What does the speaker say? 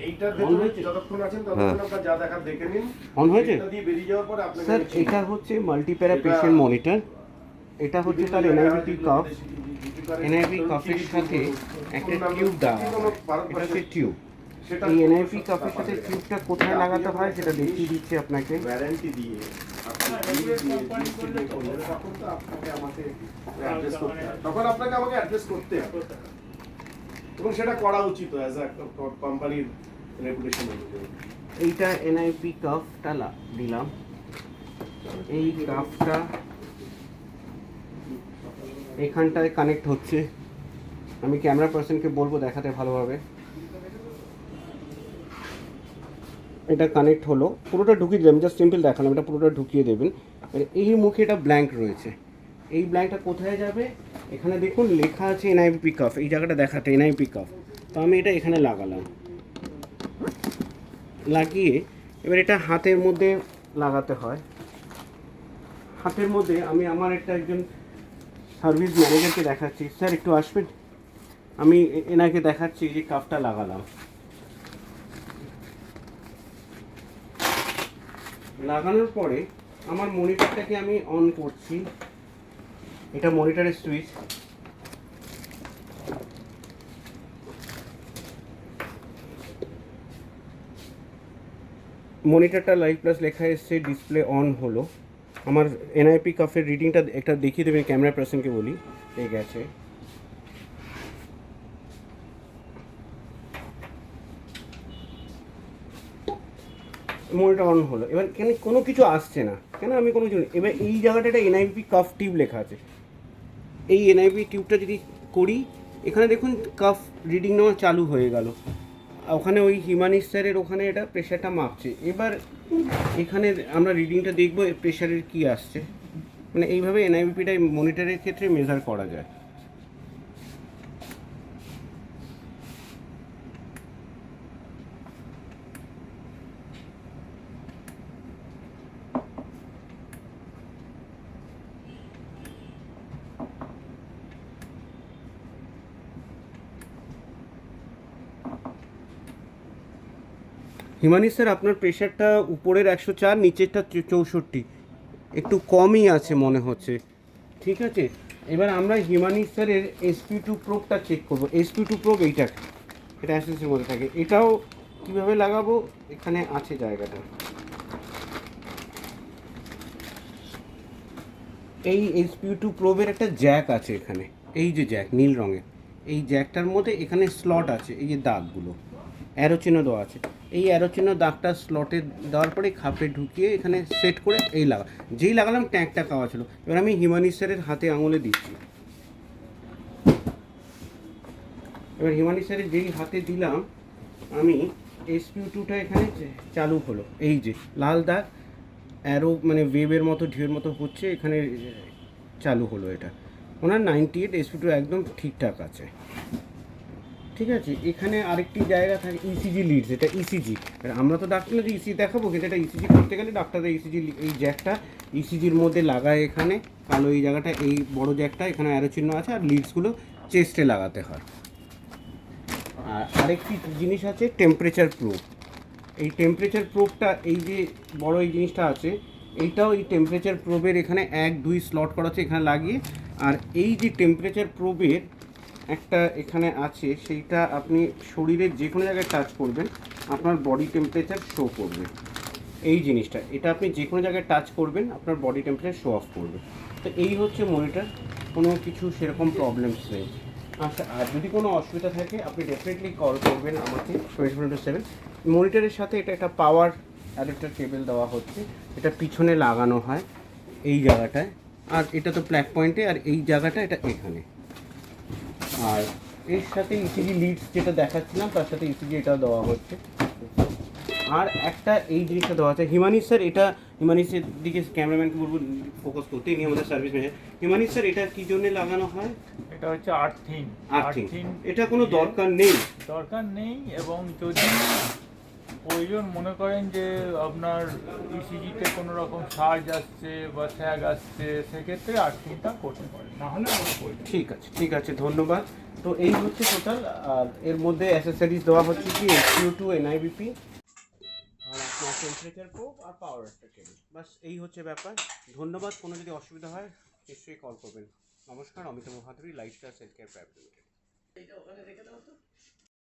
এইটার ভেতরে যতক্ষণ আছেন ততক্ষণ আপনারা যা দেখার দেখে নিন। অন হয়েছে? এটা দিয়ে বেরিয়ে যাওয়ার পরে আপনাকে স্যার এটা হচ্ছে মাল্টিপ্যারা পেশেন্ট মনিটর। এটা হচ্ছে তার এনআইভি কাফ। এনআইভি কাফের সাথে একটা টিউব দেওয়া হয়, এটা হচ্ছে টিউব। এই এনআইভি কাফের সাথে টিউবটা কোথায় লাগাতে হয় সেটা দেখিয়ে দিচ্ছি আপনাকে। ওয়ারেন্টি দিয়ে তখন তো আপনাকে আমাকে অ্যাড্রেস করতে হবে, তখন আপনাকে আমাকে অ্যাড্রেস করতে হবে এবং সেটা করা উচিত অ্যাজ আ কোম্পানির রেপুটেশন অনুযায়ী। এইটা এনআইভি কাফটা দিলাম। এই কাফটা এখানটায় কানেক্ট হচ্ছে। আমি ক্যামেরা পার্সনকে বলবো দেখাতে ভালোভাবে। এটা কানেক্ট হলো, পুরোটা ঢুকিয়ে দিলাম, জাস্ট সিম্পল দেখালাম, এটা পুরোটা ঢুকিয়ে দেবেন। এই মুখে এটা ব্ল্যাঙ্ক রয়েছে, এই ব্ল্যাঙ্কটা কোথায় যাবে? এখানে দেখুন লেখা আছে এনআইভি কাফ, এই জায়গাটা দেখাতে এনআইভি কাফ। তো আমি এটা এখানে লাগালাম, লাগিয়ে এবার এটা হাতের মধ্যে লাগাতে হয়। হাতের মধ্যে আমি আমার একজন সার্ভিস ম্যানেজারকে দেখাচ্ছি। স্যার একটু আসবেন, আমি এনাকে দেখাচ্ছি যে কাফটা লাগালাম। লাগানোর পরে আমার মনিটরটাকে আমি অন করছি। এটা মনিটরের সুইচ। মনিটরটা লাইভ প্লাস লেখা এসছে, ডিসপ্লে অন হলো। আমার এনআইপি কাফের রিডিংটা একটা দেখিয়ে দেবেন, ক্যামেরা পার্সনকে বলি। এই গেছে, মনিটর অন হলো। এবার কেন কোনো কিছু আসছে না, কেন আমি কোনো কিছু, এবার এই জায়গাটা একটা এনআইপি কাফ টিউব লেখা আছে। এই এনআইপি টিউবটা যদি করি, এখানে দেখুন কাফ রিডিং নেওয়া চালু হয়ে গেল। ওখানে ওই হিমানিশ স্যারের ওখানে এটা প্রেশারটা মাপছে। এবার এখানে আমরা রিডিংটা দেখবো প্রেশারের কি আসছে। মানে এইভাবে এনআইপিটা মনিটরের ক্ষেত্রে মেজার করা যায়। হিমানি স্যার আপনার প্রেশারটা উপরের 104, নিচেরটা 64, একটু কমই আছে মনে হচ্ছে। ঠিক আছে, এবার আমরা হিমানি স্যারের SP2 প্রোবটা চেক করবো। SP2 প্রোব এইটা, এটা অ্যাসেসের মধ্যে থাকে। এটাও কীভাবে লাগাবো, এখানে আছে জায়গাটা। এই SP2 প্রোবের একটা জ্যাক আছে এখানে, এই যে জ্যাক নীল রঙের, এই জ্যাকটার মধ্যে এখানে স্লট আছে, এই যে দাগগুলো অ্যারো চিহ্ন দেওয়া আছে। এই অ্যারো চিহ্ন দাগটা স্লটে দেওয়ার পরে খাপে ঢুকিয়ে এখানে সেট করে এই যেই লাগালাম ট্যাঙ্কটা খাওয়া ছিল। এবার আমি হিমানি স্যারের হাতে আঙুলে দিচ্ছি। এবার হিমানি স্যারের যেই হাতে দিলাম আমি, SP2টা এখানে চালু হলো। এই যে লাল দাগ অ্যারো মানে ওয়েবের মতো ঢেউয়ের মতো হচ্ছে, এখানে চালু হলো। এটা ওনার 98, SP2 একদম ঠিকঠাক আছে। ঠিক আছে, এখানে আরেকটি জায়গা থাকে ইসিজি লিডস, এটা ইসিজি। আমরা তো ডাক্তার না যে ইসিজি দেখাবো, কিন্তু এটা ইসিজি করতে গেলে ডাক্তাররা ইসিজি এই জ্যাকটা ইসিজির মধ্যে লাগায়। এখানে কালো এই জায়গাটা, এই বড় জ্যাকটা এখানে অ্যারো চিহ্ন আছে, আর লিডসগুলো চেস্টে লাগাতে হয়। আর আরেকটি জিনিস আছে টেম্পারেচার প্রোব। এই টেম্পারেচার প্রোবটা, এই যে বড় এই জিনিসটা আছে, এইটাও এই টেম্পারেচার প্রোবের এখানে 1, 2 স্লট করা আছে এখানে লাগিয়ে। আর এই যে টেম্পারেচার প্রোবের একটা এখানে আছে, সেইটা আপনি শরীরের যে কোনো জায়গায় টাচ করবেন, আপনার বডি টেম্পারেচার শো করবে। এই জিনিসটা, এটা আপনি যে কোনো জায়গায় টাচ করবেন, আপনার বডি টেম্পারেচার শো অফ করবে। তো এই হচ্ছে মনিটর, কোনো কিছু সেরকম প্রবলেমস নেই। আচ্ছা, আর যদি কোনো অসুবিধা থাকে আপনি ডেফিনেটলি কল করবেন আমাকে 24/7। মনিটরের সাথে এটা একটা পাওয়ার অ্যাডাপ্টার কেবল দেওয়া হচ্ছে, এটা পিছনে লাগানো হয় এই জায়গাটায়। আর এটা তো প্লাগ পয়েন্টে, আর এই জায়গাটা এটা এখানে। আর এর সাথে ইসিজি লিডস যেটা দেখাচ্ছিলাম, তার সাথে ইসিজি এটাও দেওয়া হচ্ছে। আর একটা এই জিনিসটা দেওয়া আছে। হিমানি স্যার, এটা হিমানি স্যার দিকে ক্যামেরাম্যানকে বলবো ফোকাস করতে, ইনি আমাদের সার্ভিস ম্যানেজার। হিমানি স্যার, এটা কী জন্য লাগানো হয়? এটা হচ্ছে আর্থিং। এটা কোনো দরকার নেই। দরকার নেই, এবং যদি প্রয়োজন মনে করেন যে আপনার ইসিজিতে কোনো রকম সার্জ আসছে বা স্যাগ আসছে, সেক্ষেত্রে আর্থিংটা করতে পারে, না হলে কোনো প্রয়োজন নেই। ঠিক আছে, ধন্যবাদ। তো এই হচ্ছে টোটাল, আর এর মধ্যে অ্যাসেসরিজ দেওয়া হচ্ছে কি SPO2, NIBP আর আপনার টেম্পারেচার প্রোব আর পাওয়ার একটা কেবল, বাস এই হচ্ছে ব্যাপার। ধন্যবাদ। কোনো যদি অসুবিধা হয় নিশ্চয়ই কল করবেন। নমস্কার, Amitabh Bhaduri, lifestyle self care private limited. এইটা ওখানে রেখে দাও তো।